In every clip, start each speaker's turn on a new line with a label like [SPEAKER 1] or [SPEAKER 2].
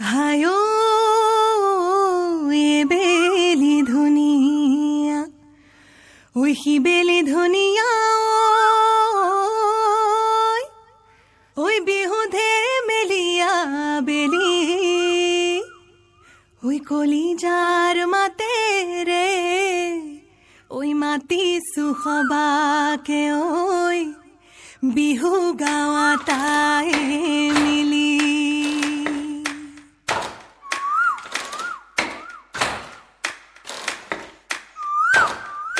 [SPEAKER 1] হায়ো এ বেলি ধুনিয়া ওই সি বেলি ধুনিয়া ওই বিহুধে মেলিয়া বেলি ওই কলিজাৰ মাতে রে ওই মাতি সুখবাকে ওই বিহু গাওয়া তাই মিলি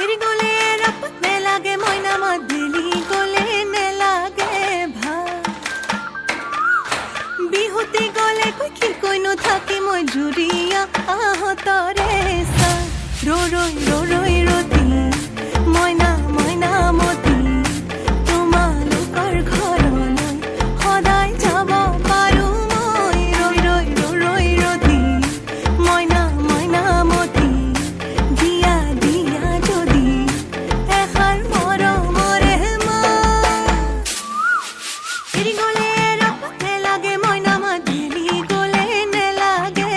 [SPEAKER 1] এরি গলে রাপত নেলাগে মইনা মদিলি গলে নেলাগে ভা বিহুতি গলে কই কি কইনো থাকি মই জুৰিয়া আহতৰে সা ৰো ৰৈ ৰতি মইনা মইনা মতি তোমালোকৰ ঘৰলৈ সদায় যাব পাৰো মই ৰৈ ৰতি মইনা মইনা মতি দিয়া দিয়া যদি এষাৰ মৰমৰে মা এৰি গলে ৰাপত নেলাগে মইনা মাতিলি গলে নেলাগে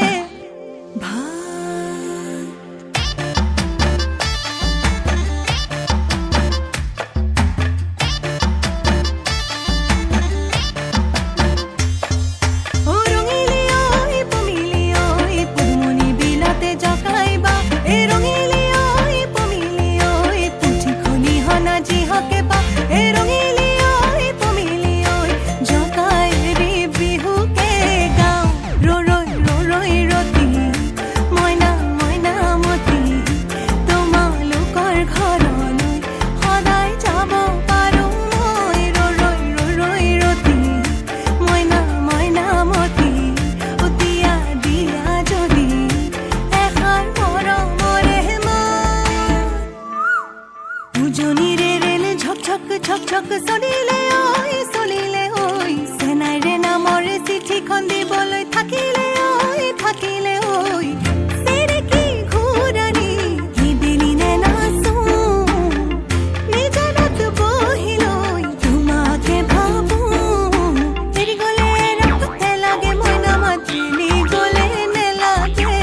[SPEAKER 1] ঝক চলিলে ঐ সেনাইৰে নামৰে চিঠিখন দিবলৈ থাকিলে ঐ সেৰে কি ঘূৰানি কি দিলি নে নাচো নিজানত বহিলৈ তোমাকে ভাবো এৰি গলে ৰাপতে লাগে মইনা মাতিলি গলে নেলাগে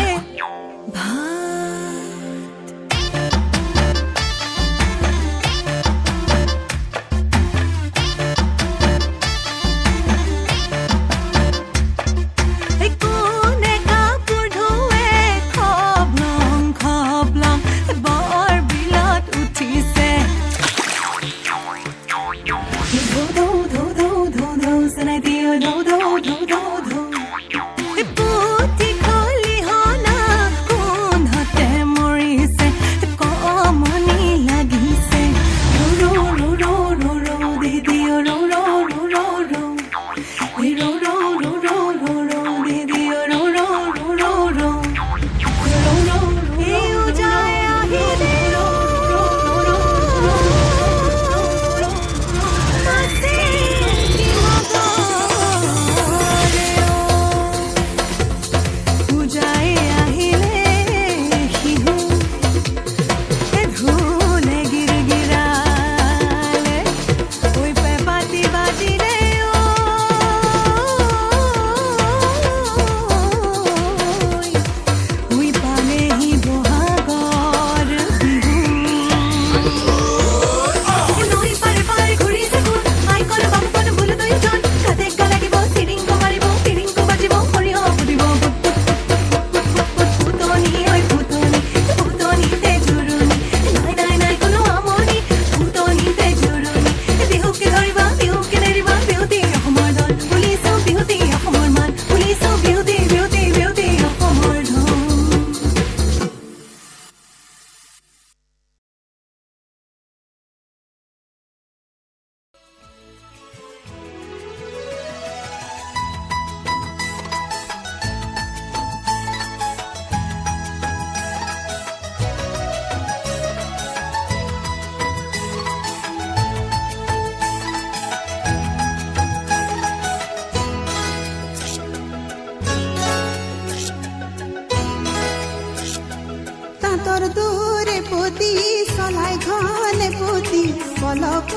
[SPEAKER 2] পলক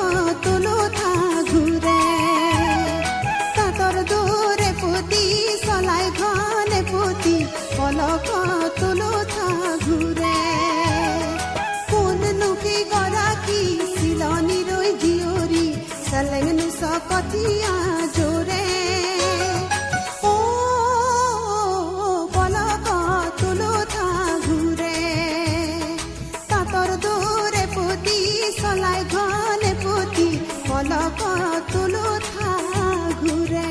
[SPEAKER 2] তুলুঠা ঘূৰে তাঁতৰ দূৰে পুতি চলাই ঘনে কঠিয়া জোৰে ও পলক তুলুঠা ঘূৰে তাঁতৰ দূৰে পুতি চলাই ঘনে পুতি পলক তুলুঠা ঘূৰে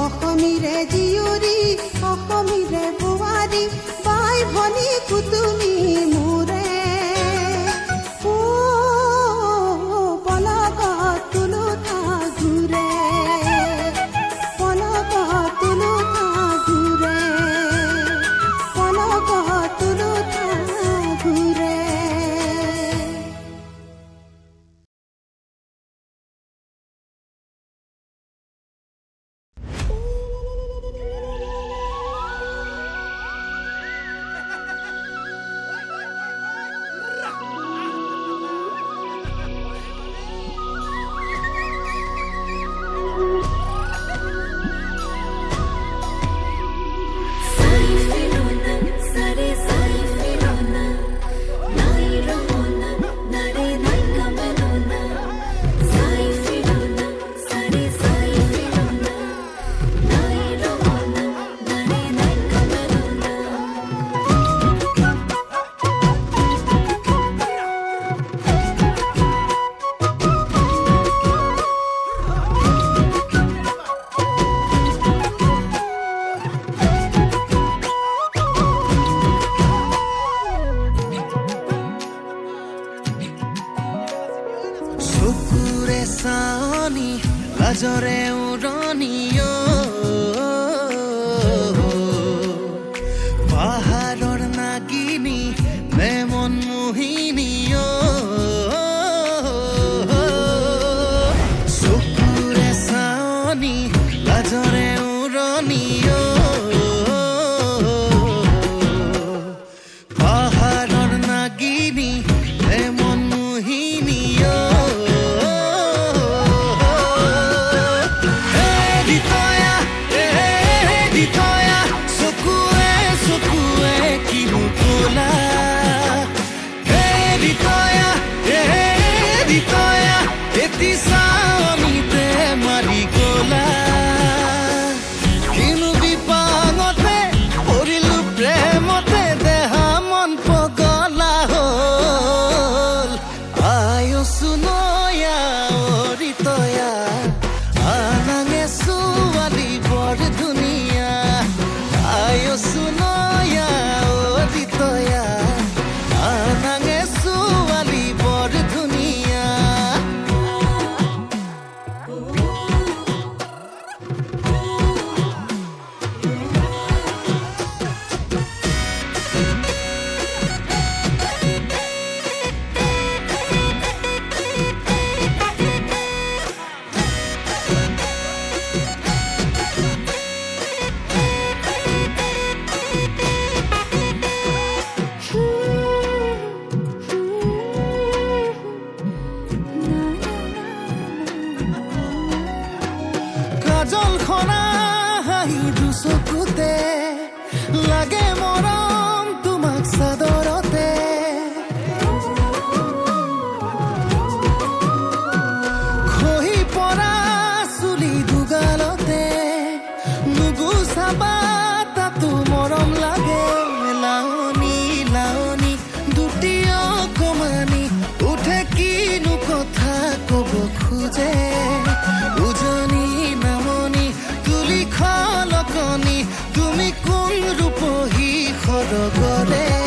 [SPEAKER 2] অসমীৰে জীয়ৰী অসমীৰে বোৱাৰী বাই ভনী কুতুমী মোৰে ও পলক তুলুঠা ঘূৰে পলক তুলুঠা ঘূৰে পলক তুলুঠা ঘূৰে
[SPEAKER 3] লাজৰে উৰণিও পাহাৰৰ নাগিনী নে মন মোহিনীও চকুৰে চাৱনি লাজৰে উৰণিও পাহাৰৰ নাগিনী নে মন মোহিনীও লাগে মৰম তোমাক চাদৰতে খহি পৰা চুলি দুগালতে নুগুচাবা তাতো মৰম লাগে লাৱনী লাৱনী দুটি অকমানি উঠে কিনো কথা কব খোজে উজনি নামনি তুলি খলকনি তুমি কোন ৰূপহী খৰগৰে